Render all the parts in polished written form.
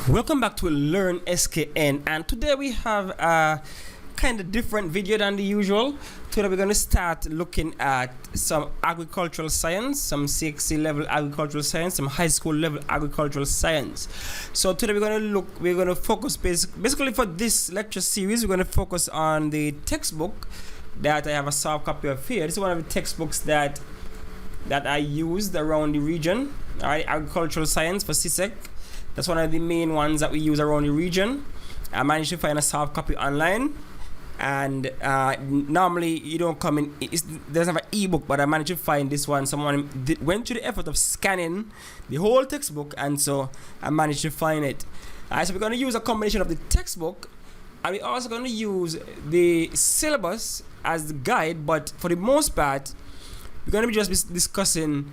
Welcome back to Learn SKN, and today we have a kind of different video than the usual. Today we're going to start looking at some agricultural science, some CSEC level agricultural science, some high school level agricultural science. So today we're going to focus basically for this lecture series. We're going to focus on the textbook that I have a soft copy of here. This is one of the textbooks that I used around the region. All right, agricultural science for CSEC. That's one of the main ones that we use around the region. I managed to find a soft copy online, and normally you don't come in. It doesn't have an ebook, but I managed to find this one. Someone went to the effort of scanning the whole textbook, and so I managed to find it. So we're going to use a combination of the textbook, and we're also going to use the syllabus as the guide. But for the most part, we're going to be just discussing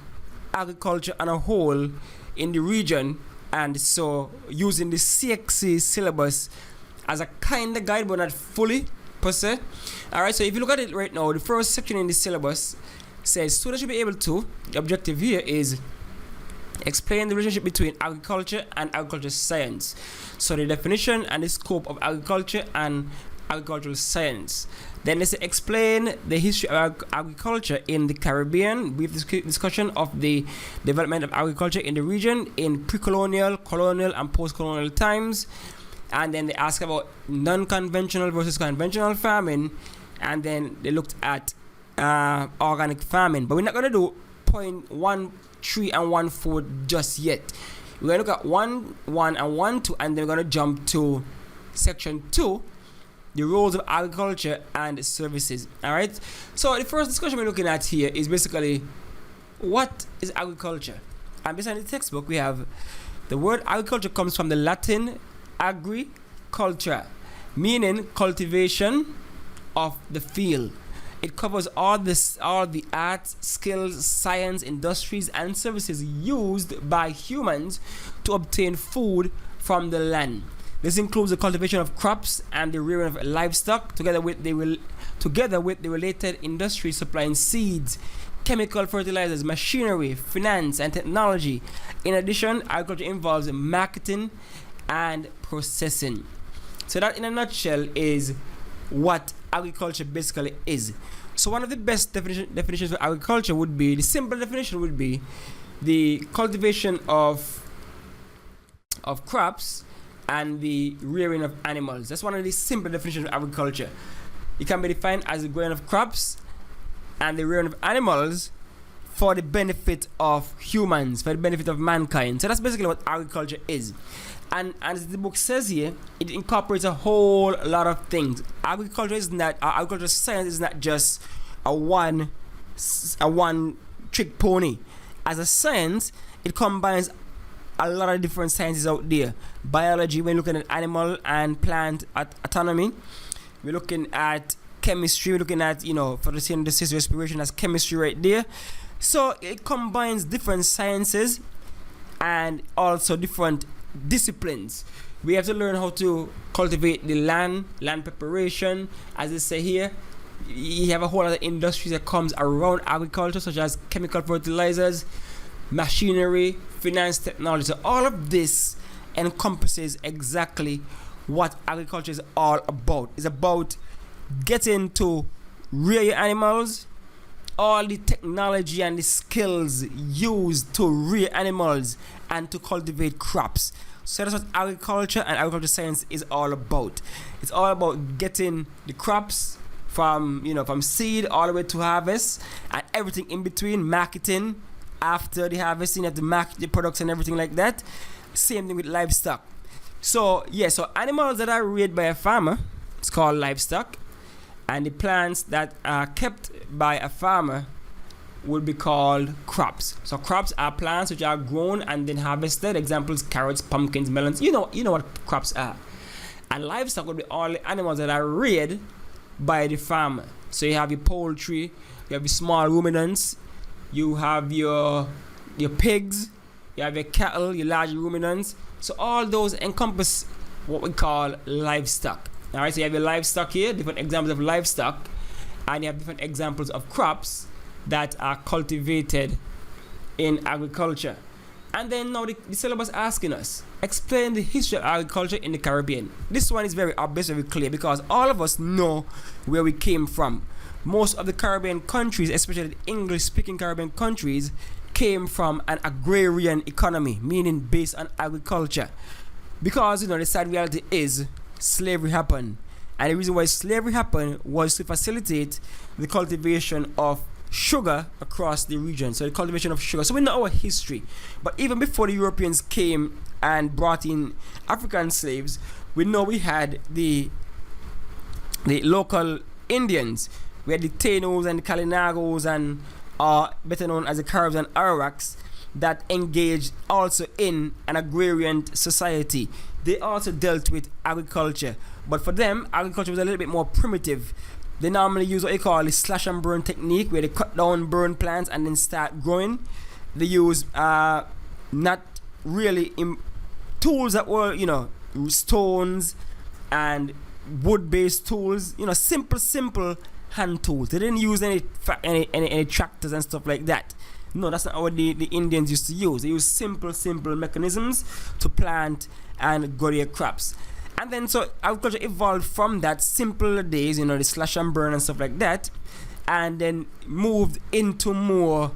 agriculture on a whole in the region. And so using the CSEC syllabus as a kind of guide, but not fully per se. Alright, so if you look at it right now, the first section in the syllabus says students should be able to, the objective here is explain the relationship between agriculture and agricultural science. So the definition and the scope of agriculture and agricultural science. Then let's explain the history of agriculture in the Caribbean. Brief discussion of the development of agriculture in the region in pre-colonial, colonial, and post-colonial times. And then they ask about non-conventional versus conventional farming. And then they looked at organic farming. But we're not going to do point 1, 3, and 1, 4 just yet. We're going to look at 1, 1, and 1, 2, and then we're going to jump to section 2. The roles of agriculture and services. Alright, so the first discussion we're looking at here is basically what is agriculture. And beside the textbook we have the word agriculture comes from the Latin agricultura, meaning cultivation of the field. It covers all the arts, skills, science, industries, and services used by humans to obtain food from the land. This includes the cultivation of crops and the rearing of livestock, together with the related industries supplying seeds, chemical fertilizers, machinery, finance, and technology. In addition, agriculture involves marketing and processing. So that, in a nutshell, is what agriculture basically is. So one of the best definitions for agriculture would be, the simple definition would be the cultivation of crops and the rearing of animals. That's one of the simple definitions of agriculture. It can be defined as the growing of crops and the rearing of animals for the benefit of humans, for the benefit of mankind. So that's basically what agriculture is. And as the book says here, it incorporates a whole lot of things. Agricultural science is not just a one trick pony. As a science, it combines a lot of different sciences out there. Biology, we're looking at animal and plant autonomy. We're looking at chemistry. We're looking at, photosynthesis, respiration, as chemistry right there. So it combines different sciences and also different disciplines. We have to learn how to cultivate the land preparation, as they say here. You have a whole lot of industries that comes around agriculture, such as chemical fertilizers, machinery, finance, technology. So all of this encompasses exactly what agriculture is all about. It's about getting to rear your animals, all the technology and the skills used to rear animals and to cultivate crops. So that's what agriculture and agriculture science is all about. It's all about getting the crops from seed all the way to harvest, and everything in between, marketing. After the harvesting, you have to market the products and everything like that. Same thing with livestock. So animals that are reared by a farmer, it's called livestock, and the plants that are kept by a farmer would be called crops. So crops are plants which are grown and then harvested. Examples: carrots, pumpkins, melons. You know what crops are. And livestock would be all the animals that are reared by the farmer. So you have your poultry, you have your small ruminants, you have your pigs, you have your cattle, your large ruminants. So all those encompass what we call livestock. Alright, so you have your livestock here, different examples of livestock, and you have different examples of crops that are cultivated in agriculture. And then now the syllabus asking us, explain the history of agriculture in the Caribbean. This one is very obvious, very clear, because all of us know where we came from. Most of the Caribbean countries, especially the English-speaking Caribbean countries, came from an agrarian economy, meaning based on agriculture. Because, the sad reality is slavery happened. And the reason why slavery happened was to facilitate the cultivation of sugar across the region. So the cultivation of sugar. So we know our history. But even before the Europeans came and brought in African slaves, we know we had the local Indians. We had the Tainos and the Kalinagos and better known as the Caribs and Arawaks that engaged also in an agrarian society. They also dealt with agriculture. But for them, agriculture was a little bit more primitive. They normally use what they call the slash and burn technique, where they cut down burn plants and then start growing. They use not really tools that were, stones and wood-based tools, simple hand tools. They didn't use any tractors and stuff like that. No, that's not what the Indians used to use. They used simple mechanisms to plant and grow their crops. And then so agriculture evolved from that simpler days, the slash and burn and stuff like that, and then moved into more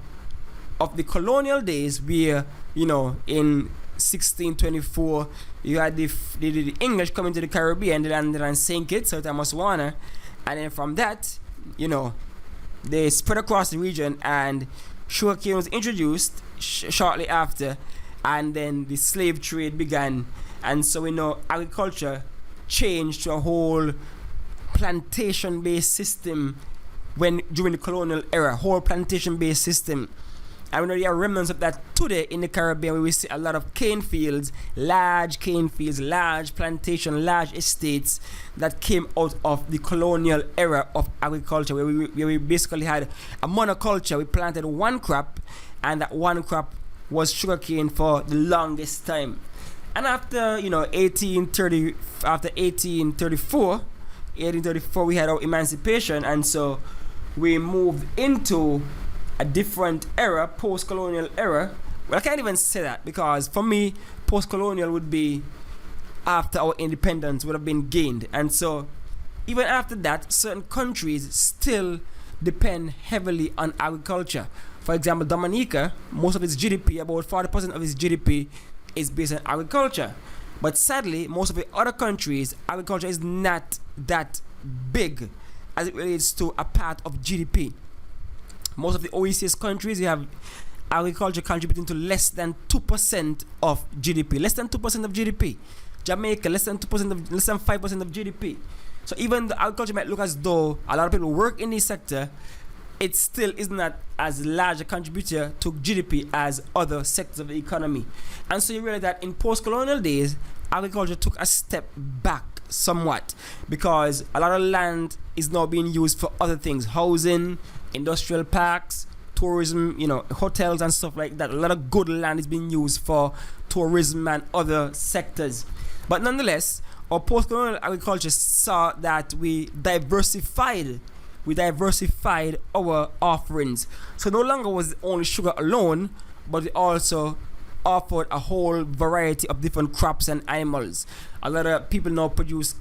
of the colonial days where, in 1624, you had the English coming to the Caribbean. They landed on St. Kitts, South Botswana, and then from that, they spread across the region, and sugarcane was introduced shortly after, and then the slave trade began. And so we know agriculture changed to a whole plantation-based system during the colonial era, whole plantation-based system. And we know there are remnants of that today in the Caribbean, where we see a lot of large plantation, large estates that came out of the colonial era of agriculture, where we basically had a monoculture. We planted one crop, and that one crop was sugarcane for the longest time. And after 1834, we had our emancipation, and so we moved into a different era, post-colonial era. Well, I can't even say that, because for me, post-colonial would be after our independence would have been gained. And so even after that, certain countries still depend heavily on agriculture. For example, Dominica, most of its GDP, about 40% of its GDP, is based on agriculture. But sadly, most of the other countries, agriculture is not that big as it relates to a part of GDP. Most of the OECD countries, you have agriculture contributing to less than 2% of GDP. Less than 2% of GDP. Jamaica, less than 5% of GDP. So even the agriculture might look as though a lot of people work in this sector, it still is not as large a contributor to GDP as other sectors of the economy. And so you realize that in post-colonial days, agriculture took a step back somewhat, because a lot of land is now being used for other things: housing, industrial parks, tourism, hotels and stuff like that. A lot of good land is being used for tourism and other sectors. But nonetheless, our post-colonial agriculture saw that we diversified our offerings. So no longer was it only sugar alone, but we also offered a whole variety of different crops and animals. A lot of people now produce,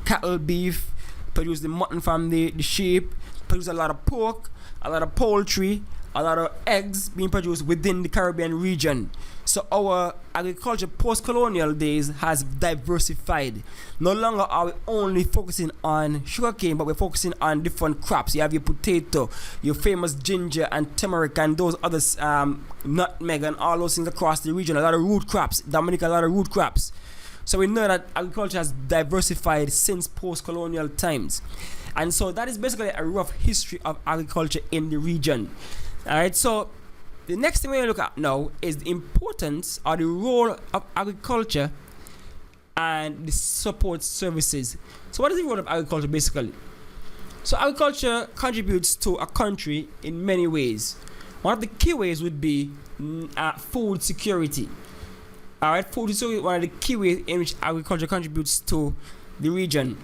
cattle, beef, produce the mutton from the sheep, produce a lot of pork, a lot of poultry, a lot of eggs being produced within the Caribbean region. So our agriculture post-colonial days has diversified. No longer are we only focusing on sugarcane, but we're focusing on different crops. You have your potato, your famous ginger and turmeric, and those others, nutmeg and all those things across the region. A lot of root crops. Dominica, a lot of root crops. So we know that agriculture has diversified since post-colonial times. And so that is basically a rough history of agriculture in the region. Alright, so the next thing we're going to look at now is the importance or the role of agriculture and the support services. So what is the role of agriculture basically? So agriculture contributes to a country in many ways. One of the key ways would be food security. Alright, food security is one of the key ways in which agriculture contributes to the region.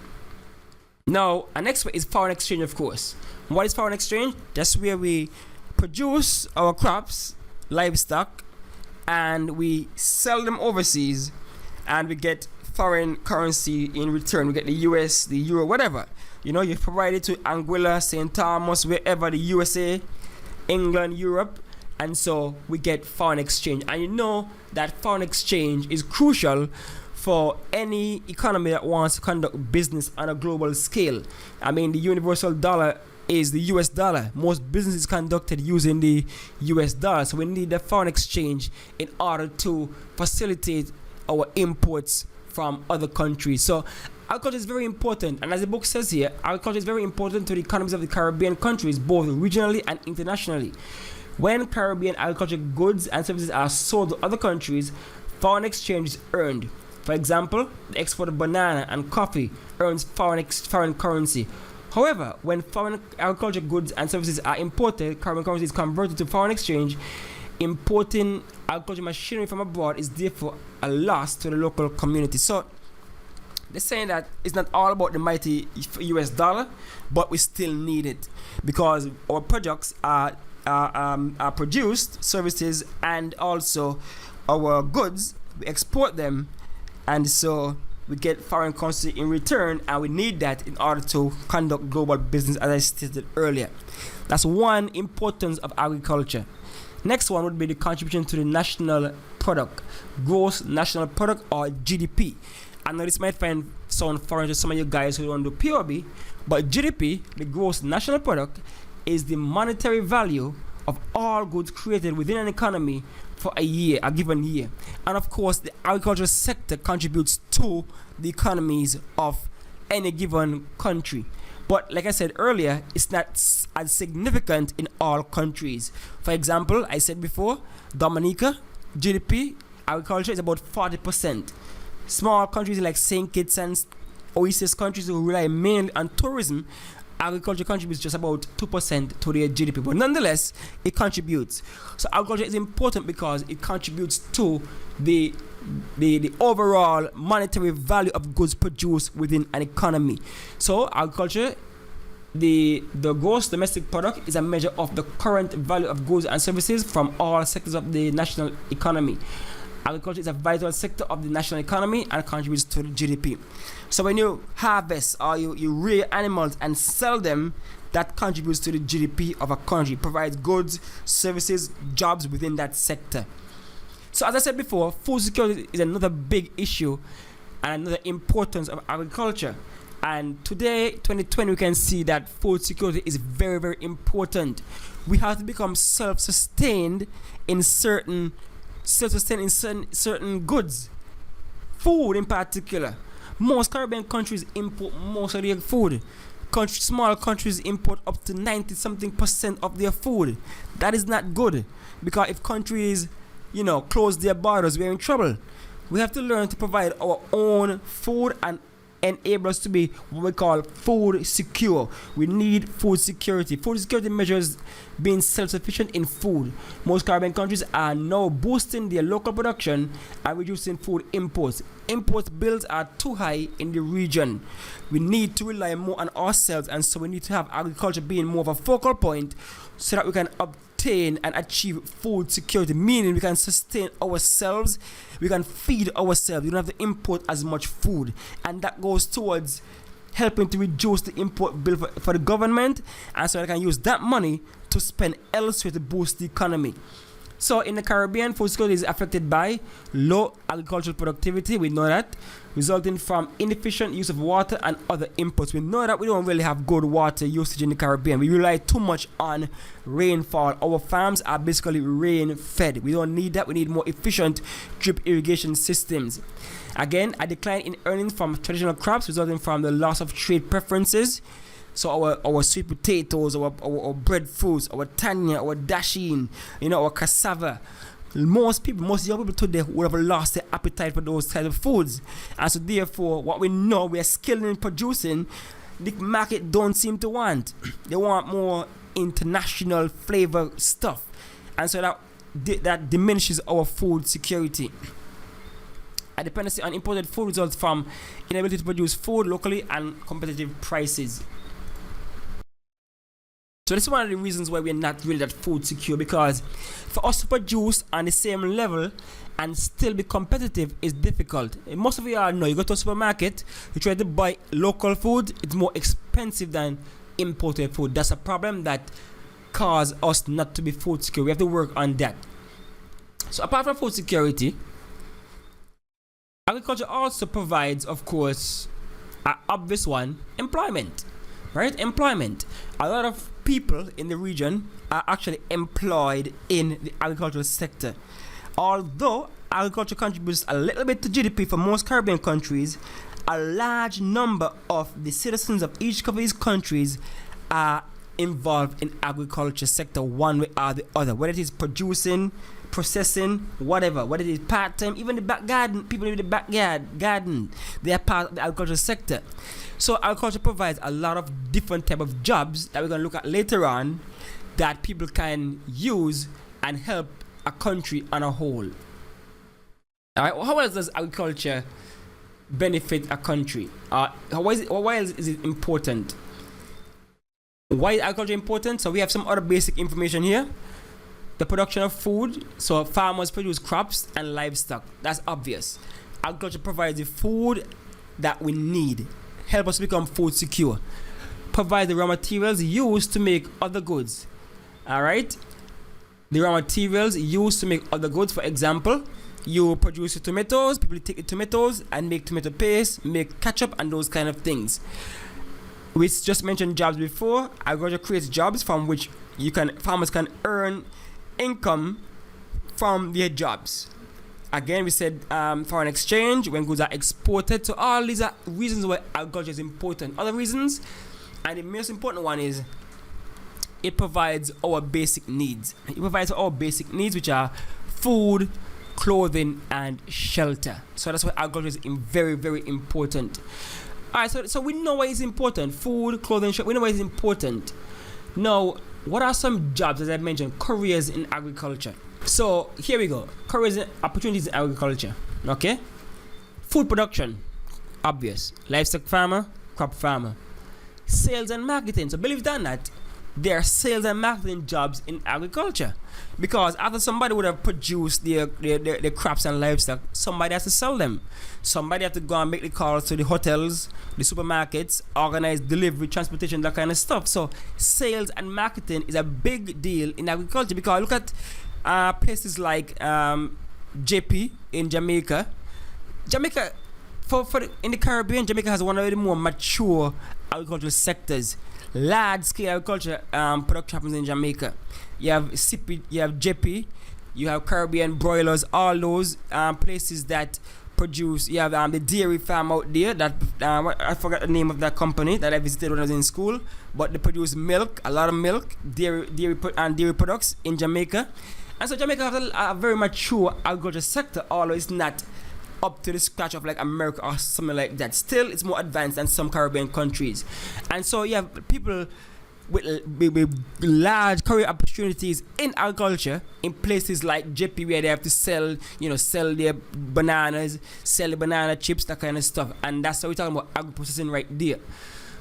Now, our next way is foreign exchange, of course. What is foreign exchange? That's where we produce our crops, livestock, and we sell them overseas, and we get foreign currency in return. We get the US, the euro, whatever. You know, you provide it to Anguilla, St. Thomas, wherever, the USA, England, Europe, and so we get foreign exchange. And you know that foreign exchange is crucial for any economy that wants to conduct business on a global scale. I mean, the universal dollar is the US dollar. Most businesses conducted using the US dollar. So we need the foreign exchange in order to facilitate our imports from other countries. So agriculture is very important, and as the book says here, agriculture is very important to the economies of the Caribbean countries, both regionally and internationally. When Caribbean agriculture goods and services are sold to other countries, foreign exchange is earned. For example, the export of banana and coffee earns foreign currency. However, when foreign agriculture goods and services are imported, Caribbean currency is converted to foreign exchange. Importing agriculture machinery from abroad is therefore a loss to the local community. So they're saying that it's not all about the mighty US dollar, but we still need it because our products are produced, services, and also our goods, we export them, and so we get foreign currency in return, and we need that in order to conduct global business, as I stated earlier. That's one importance of agriculture. Next one would be the contribution to the national product, gross national product, or GDP. I know this might sound foreign to some of you guys who don't do POB, but GDP, the gross national product, is the monetary value of all goods created within an economy for a given year. And of course, the agricultural sector contributes to the economies of any given country. But like I said earlier, it's not as significant in all countries. For example, I said before, Dominica, GDP, agriculture is about 40%. Small countries like St. Kitts and Nevis countries who rely mainly on tourism, agriculture contributes just about 2% to their GDP. But nonetheless, it contributes. So agriculture is important because it contributes to the overall monetary value of goods produced within an economy. So agriculture, the gross domestic product, is a measure of the current value of goods and services from all sectors of the national economy. Agriculture is a vital sector of the national economy and contributes to the GDP. So when you harvest or you rear animals and sell them, that contributes to the GDP of a country, provides goods, services, jobs within that sector. So as I said before, food security is another big issue and another importance of agriculture. And today, 2020, we can see that food security is very, very important. We have to become self-sustained in certain goods, food in particular. Most Caribbean countries import most of their food. Small countries import up to 90-something% of their food. That is not good, because if countries, close their borders, we're in trouble. We have to learn to provide our own food and enable us to be what we call food secure. We need food security. Food security measures being self-sufficient in food. Most Caribbean countries are now boosting their local production and reducing food imports. Import bills are too high in the region. We need to rely more on ourselves, and so we need to have agriculture being more of a focal point so that we can obtain and achieve food security, meaning we can sustain ourselves, we can feed ourselves, we don't have to import as much food, and that goes towards helping to reduce the import bill for the government, and so they can use that money to spend elsewhere to boost the economy. So in the Caribbean, food security is affected by low agricultural productivity, we know that, resulting from inefficient use of water and other inputs. We know that we don't really have good water usage in the Caribbean. We rely too much on rainfall. Our farms are basically rain fed. We don't need that. We need more efficient drip irrigation systems. Again, a decline in earnings from traditional crops resulting from the loss of trade preferences. So our sweet potatoes, our breadfruits, our tanya, our dasheen, our cassava. Most young people today would have lost their appetite for those types of foods. And so therefore, what we know we are skilled in producing, the market don't seem to want. They want more international flavor stuff. And so that diminishes our food security. A dependency on imported food results from inability to produce food locally and competitive prices. So this is one of the reasons why we're not really that food secure, because for us to produce on the same level and still be competitive is difficult. And most of you all know, you go to a supermarket, you try to buy local food, it's more expensive than imported food. That's a problem that causes us not to be food secure. We have to work on that. So apart from food security, agriculture also provides, of course, an obvious one, employment. Right? Employment. A lot of people in the region are actually employed in the agricultural sector. Although agriculture contributes a little bit to GDP for most Caribbean countries, a large number of the citizens of each of these countries are involved in agriculture sector one way or the other, whether it is producing, processing, whatever, whether it is part-time, even the back garden, people in the backyard garden, they are part of the agriculture sector. So agriculture provides a lot of different type of jobs that we're going to look at later on that people can use and help a country on a whole. All right, how else does agriculture benefit a country? Why is it important? Why is agriculture important? So we have some other basic information here. The production of food. So farmers produce crops and livestock. That's obvious. Agriculture provides the food that we need. Help us become food secure. Provide the raw materials used to make other goods. All right. The raw materials used to make other goods. For example, you produce your tomatoes. People take the tomatoes and make tomato paste, make ketchup, and those kind of things. We just mentioned jobs before. Agriculture creates jobs from which farmers can earn income from their jobs. Again, we said foreign exchange when goods are exported. So all these are reasons why agriculture is important. Other reasons, and the most important one is it provides our basic needs. It provides our basic needs, which are food, clothing, and shelter. So that's why agriculture is very, very important. All right, so we know why it's important. Food, clothing, shelter. We know why it's important. Now, what are some jobs, as I mentioned, careers in agriculture? So here we go. Careers and opportunities in agriculture. Okay. Food production, obvious. Livestock farmer, crop farmer. Sales and marketing. So believe it or not, there are sales and marketing jobs in agriculture, because after somebody would have produced their crops and livestock, somebody has to sell them. Somebody has to go and make the calls to the hotels, the supermarkets, organize delivery, transportation, that kind of stuff. So sales and marketing is a big deal in agriculture, because look at places like JP in Jamaica. In the Caribbean, Jamaica has one of the more mature agricultural sectors. Large scale agriculture production happens in Jamaica. You have CP, you have JP, you have Caribbean broilers, all those places that produce. You have the dairy farm out there that I forgot the name of that company that I visited when I was in school, but they produce milk, a lot of milk, dairy products in Jamaica. And so Jamaica has a very mature agriculture sector, although it's not up to the scratch of like America or something like that. Still, it's more advanced than some Caribbean countries. And so you have people with large career opportunities in agriculture in places like JP, where they have to sell their bananas, sell the banana chips, that kind of stuff. And that's what we're talking about, agro-processing right there.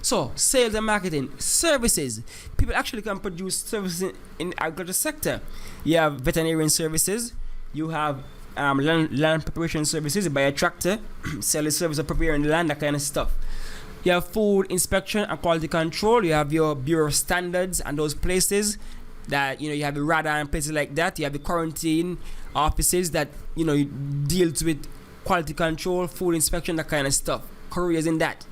So sales and marketing, services. People actually can produce services in agriculture sector. You have veterinarian services. You have land preparation services. You buy a tractor, sell the service of preparing the land, that kind of stuff. You have food inspection and quality control. You have your Bureau of Standards and those places that, you have the radar and places like that. You have the quarantine offices that, deals with quality control, food inspection, that kind of stuff. Careers in that.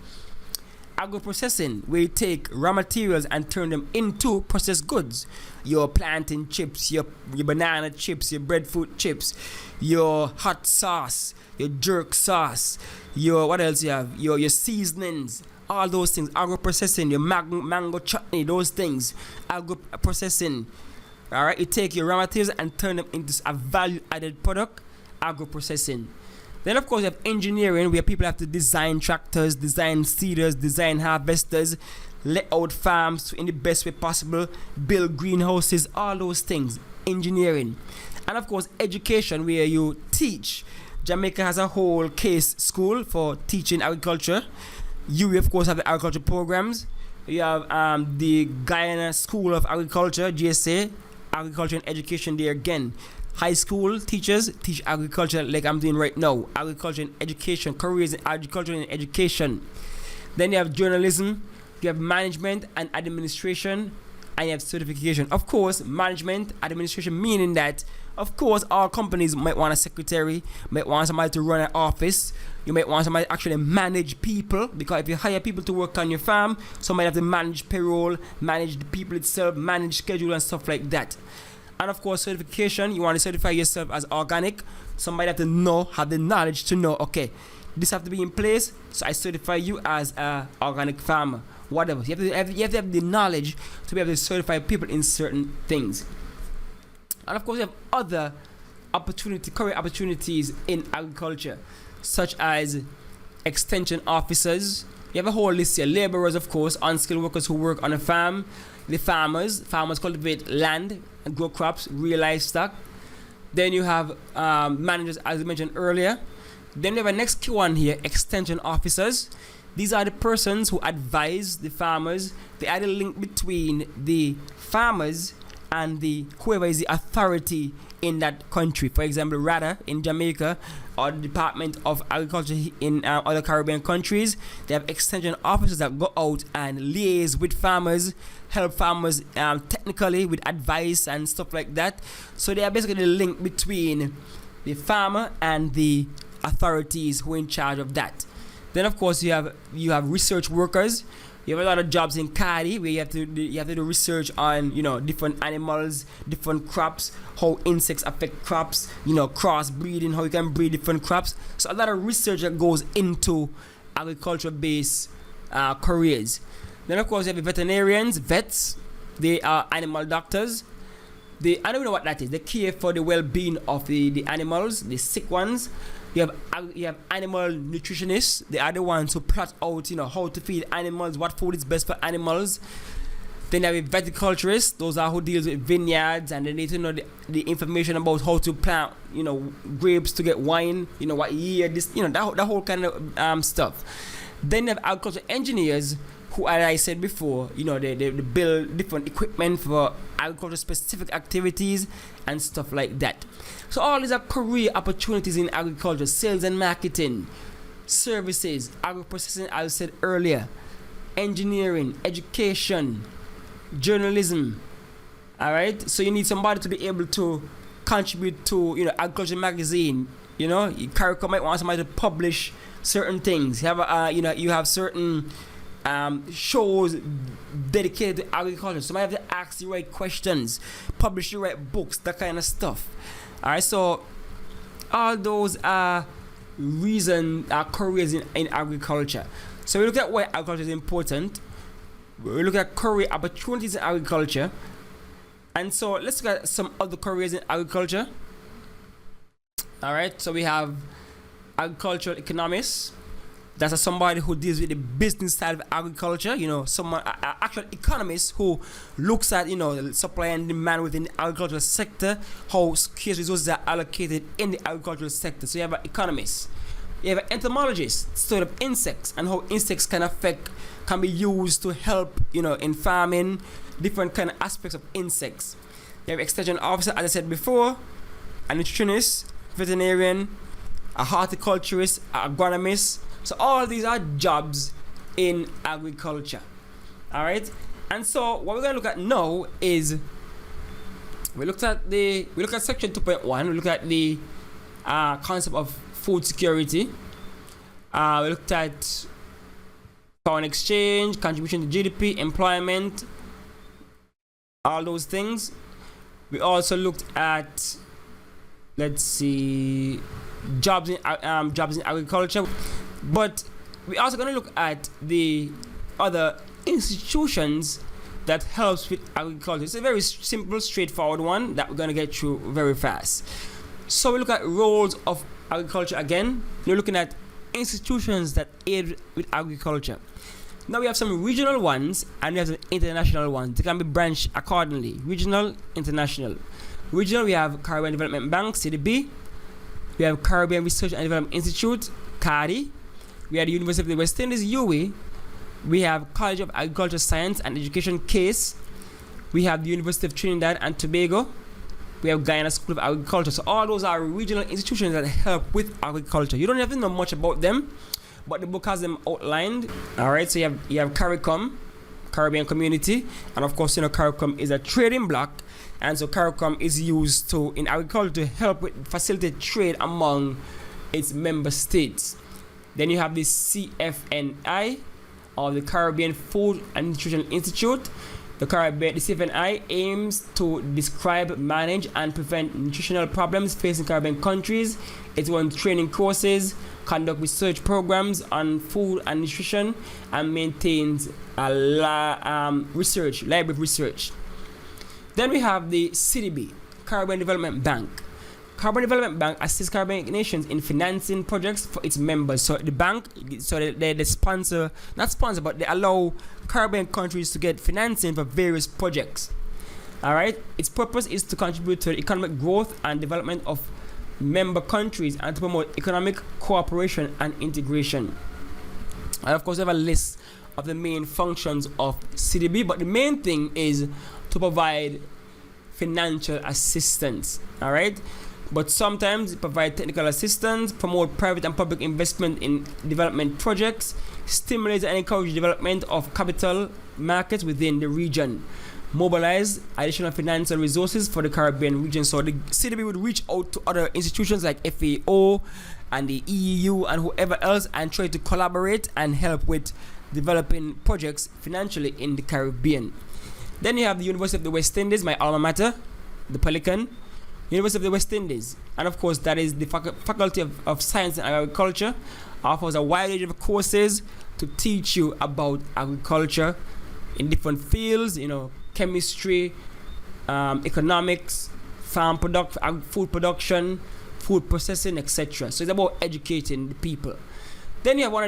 Agro-processing, where you take raw materials and turn them into processed goods. Your plantain chips, your banana chips, your breadfruit chips, your hot sauce, your jerk sauce, what else you have? Your seasonings, all those things. Agro-processing, your mango chutney, those things. Agro-processing. Alright, you take your raw materials and turn them into a value-added product. Agro-processing. Then of course you have engineering, where people have to design tractors, design seeders, design harvesters, lay out farms in the best way possible, build greenhouses, all those things. Engineering. And of course education, where you teach. Jamaica has a whole case school for teaching agriculture. You of course have the agriculture programs. You have the Guyana School of Agriculture, GSA, Agriculture and Education there again. High school teachers teach agriculture like I'm doing right now. Agriculture and education, careers in agriculture and education. Then you have journalism, you have management and administration, and you have certification. Of course, management, administration, meaning that, of course, all companies might want a secretary, might want somebody to run an office. You might want somebody to actually manage people, because if you hire people to work on your farm, somebody have to manage payroll, manage the people itself, manage schedule and stuff like that. And of course, certification, you want to certify yourself as organic. Somebody have to know, have the knowledge to know, okay, this have to be in place, so I certify you as an organic farmer. Whatever. You have to have the knowledge to be able to certify people in certain things. And of course, you have other career opportunities in agriculture, such as extension officers. You have a whole list here. Laborers, of course, unskilled workers who work on a farm. The farmers cultivate land and grow crops, rear livestock. Then you have managers, as I mentioned earlier. Then we have a next key one here, extension officers. These are the persons who advise the farmers. They are the link between the farmers and whoever is the authority in that country. For example, RADA in Jamaica, or the Department of Agriculture in other Caribbean countries. They have extension officers that go out and liaise with farmers, help farmers technically with advice and stuff like that. So they are basically the link between the farmer and the authorities who are in charge of that. Then of course you have research workers. You have a lot of jobs in CARDI where you have to do research on different animals, different crops, how insects affect crops, cross breeding, how you can breed different crops. So a lot of research that goes into agriculture based careers. Then of course you have the veterinarians, vets. They are animal doctors. I don't know what that is. They care for the well-being of the animals, the sick ones. You have animal nutritionists. They are the ones who plot out, how to feed animals, what food is best for animals. Then you have viticulturists. Those are who deals with vineyards, and they need to know the information about how to plant, grapes to get wine. What year this, that whole kind of stuff. Then you have agriculture engineers, who, as I said before, they build different equipment for agriculture specific activities and stuff like that. So all these are career opportunities in agriculture: sales and marketing, services, agro-processing, as I said earlier, engineering, education, journalism. All right. So you need somebody to be able to contribute to agriculture magazine. CARICOM might want somebody to publish certain things. You have you have certain shows dedicated to agriculture. Somebody have to ask the right questions, publish the right books, that kind of stuff. Alright, so all those are careers in agriculture. So we look at why agriculture is important. We look at career opportunities in agriculture. And so let's look at some other careers in agriculture. Alright, so we have agricultural economists. That's somebody who deals with the business side of agriculture. Someone, actual economist who looks at, supply and demand within the agricultural sector, how scarce resources are allocated in the agricultural sector. So you have an economist. You have an entomologist, study of insects and how insects can be used to help, in farming, different kind of aspects of insects. You have extension officer, as I said before, a nutritionist, veterinarian, a horticulturist, an agronomist. So all these are jobs in agriculture. All right. And so what we're going to look at now is we look at section 2.1. We look at the concept of food security. We looked at foreign exchange, contribution to GDP, employment, all those things. We also looked at, let's see, jobs in agriculture. But we're also going to look at the other institutions that helps with agriculture. It's a very simple, straightforward one that we're going to get through very fast. So we look at roles of agriculture again. We're looking at institutions that aid with agriculture. Now we have some regional ones and we have some international ones. They can be branched accordingly. Regional, international. Regional, we have Caribbean Development Bank, CDB. We have Caribbean Research and Development Institute, CARDI. We have the University of the West Indies, UWI. We have College of Agriculture Science and Education, CASE. We have the University of Trinidad and Tobago. We have Guyana School of Agriculture. So all those are regional institutions that help with agriculture. You don't have to know much about them, but the book has them outlined. All right, so you have CARICOM, Caribbean Community, and of course, CARICOM is a trading block, and so CARICOM is used in agriculture to help with facilitate trade among its member states. Then you have the CFNI, or the Caribbean Food and Nutrition Institute. The CFNI aims to describe, manage, and prevent nutritional problems facing Caribbean countries. It runs training courses, conduct research programs on food and nutrition, and maintains a library of research. Then we have the CDB, Caribbean Development Bank. Caribbean Development Bank assists Caribbean nations in financing projects for its members. So the bank, they sponsor, not sponsor, but they allow Caribbean countries to get financing for various projects. All right. Its purpose is to contribute to the economic growth and development of member countries and to promote economic cooperation and integration. And of course, we have a list of the main functions of CDB, but the main thing is to provide financial assistance. All right. But sometimes it provides technical assistance, promote private and public investment in development projects, stimulate and encourage development of capital markets within the region, mobilize additional financial resources for the Caribbean region. So the CDB would reach out to other institutions like FAO and the EU and whoever else and try to collaborate and help with developing projects financially in the Caribbean. Then you have the University of the West Indies, my alma mater, the Pelican. University of the West Indies, and of course that is the Faculty of Science and Agriculture, offers a wide range of courses to teach you about agriculture in different fields, chemistry, economics, food production, food processing, etc. So it's about educating the people. Then you have one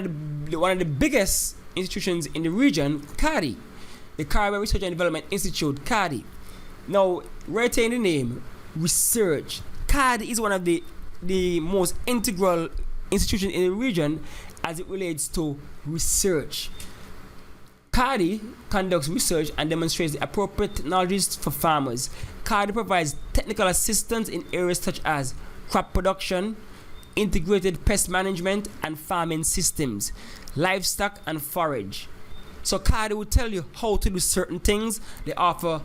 of the biggest institutions in the region, CARDI, the Caribbean Research and Development Institute, CARDI. Now, right in the name, research. CARDI is one of the most integral institutions in the region as it relates to research. CARDI conducts research and demonstrates the appropriate technologies for farmers. CARDI provides technical assistance in areas such as crop production, integrated pest management and farming systems, livestock and forage. So CARDI will tell you how to do certain things. They offer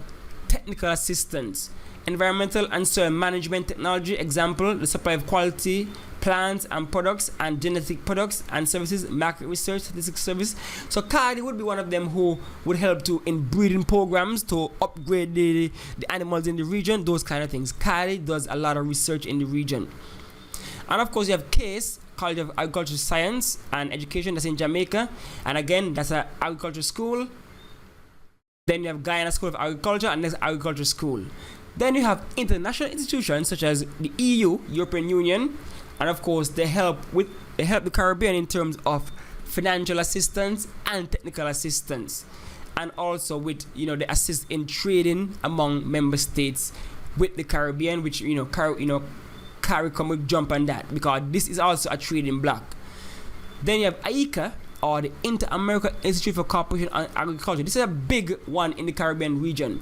technical assistance. Environmental and soil management technology, example, the supply of quality plants and products and genetic products and services, market research, statistics service. So CARDI would be one of them who would help to in breeding programs to upgrade the animals in the region, those kind of things. CARDI does a lot of research in the region. And of course you have CASE, College of Agriculture Science and Education, that's in Jamaica, and again that's an agriculture school. Then you have Guyana School of Agriculture and next agriculture school. Then you have international institutions such as the EU, European Union, and of course they help the Caribbean in terms of financial assistance and technical assistance, and also with they assist in trading among member states with the Caribbean, which CARICOM will jump on that because this is also a trading block. Then you have IICA, or the Inter-American Institute for Cooperation and Agriculture. This is a big one in the Caribbean region.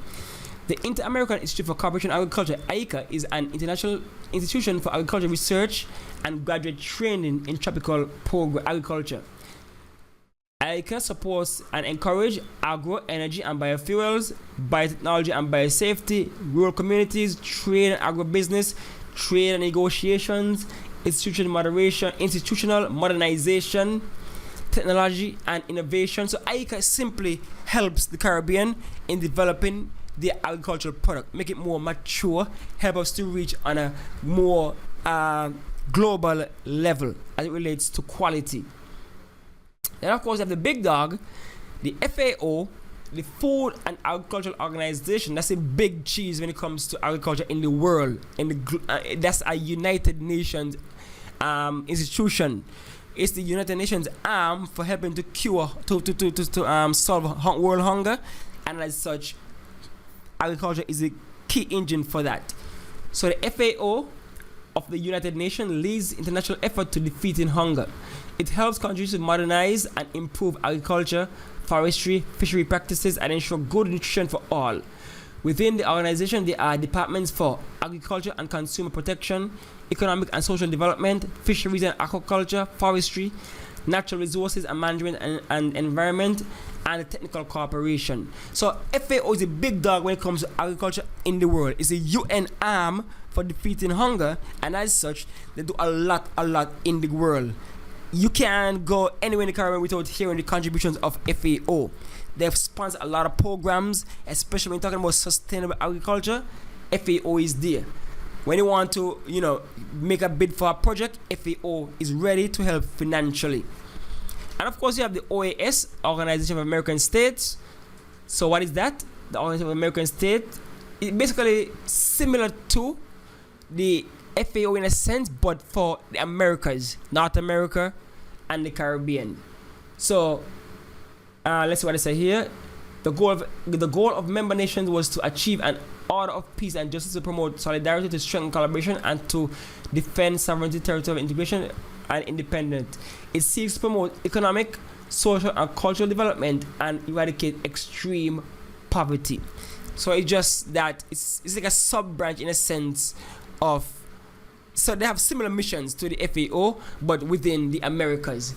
The Inter-American Institute for Cooperation and Agriculture, IICA, is an international institution for agriculture research and graduate training in tropical agriculture. IICA supports and encourages agro, energy and biofuels, biotechnology and biosafety, rural communities, trade and agribusiness, trade and negotiations, institutional modernization, technology and innovation. So IICA simply helps the Caribbean in developing the agricultural product, make it more mature, help us to reach on a more global level as it relates to quality. Then of course you have the big dog, the FAO, the Food and Agricultural Organization. That's a big cheese when it comes to agriculture in the world. That's a United Nations institution. It's the United Nations arm for helping to cure to solve world hunger, and as such agriculture is a key engine for that. So the FAO of the United Nations leads international effort to defeating hunger. It helps countries to modernize and improve agriculture, forestry, fishery practices, and ensure good nutrition for all. Within the organization, there are departments for agriculture and consumer protection, economic and social development, fisheries and aquaculture, forestry, natural resources and management and environment, and technical cooperation. So FAO is a big dog when it comes to agriculture in the world. It's a UN arm for defeating hunger, and as such, they do a lot in the world. You can't go anywhere in the Caribbean without hearing the contributions of FAO. They've sponsored a lot of programs, especially when you're talking about sustainable agriculture. FAO is there. When you want to, make a bid for a project, FAO is ready to help financially. And of course, you have the OAS, Organization of American States. So what is that? The Organization of American States is basically similar to the FAO in a sense, but for the Americas, North America and the Caribbean. So let's see what I say here. The goal of member nations was to achieve an order of peace and justice, to promote solidarity, to strengthen collaboration, and to defend sovereignty, territorial integration, and independence. It seeks to promote economic, social, and cultural development and eradicate extreme poverty. So it's just that it's like a sub-branch in a sense of, so they have similar missions to the FAO, but within the Americas.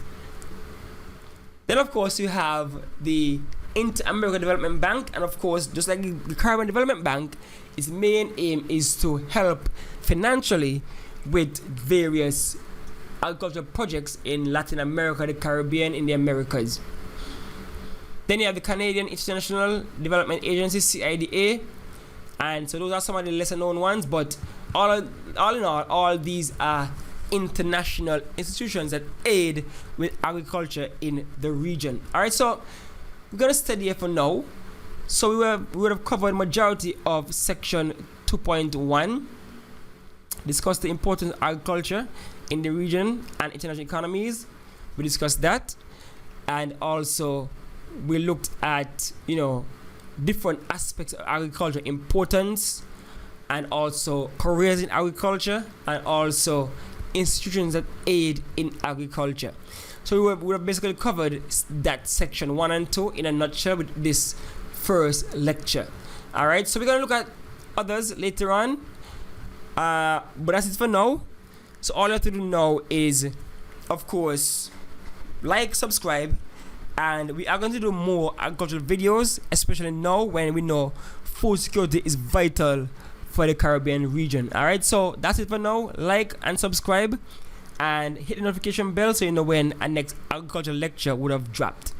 Then of course you have the Inter-American Development Bank, and of course, just like the Caribbean Development Bank, its main aim is to help financially with various agricultural projects in Latin America, the Caribbean, in the Americas. Then you have the Canadian International Development Agency, CIDA, and so those are some of the lesser known ones, but all in all these are international institutions that aid with agriculture in the region. Alright, so we're going to study here for now. So we would have covered majority of section 2.1, discussed the importance of agriculture in the region and international economies. We discussed that, and also we looked at different aspects of agriculture, importance, and also careers in agriculture, and also institutions that aid in agriculture. So we have basically covered that section 1 and 2 in a nutshell with this first lecture. Alright, so we're going to look at others later on, but that's it for now. So all you have to do now is, of course, like, subscribe, and we are going to do more agricultural videos, especially now when we know food security is vital for the Caribbean region. Alright, so that's it for now. Like and subscribe, and hit the notification bell so you know when our next agriculture lecture would have dropped.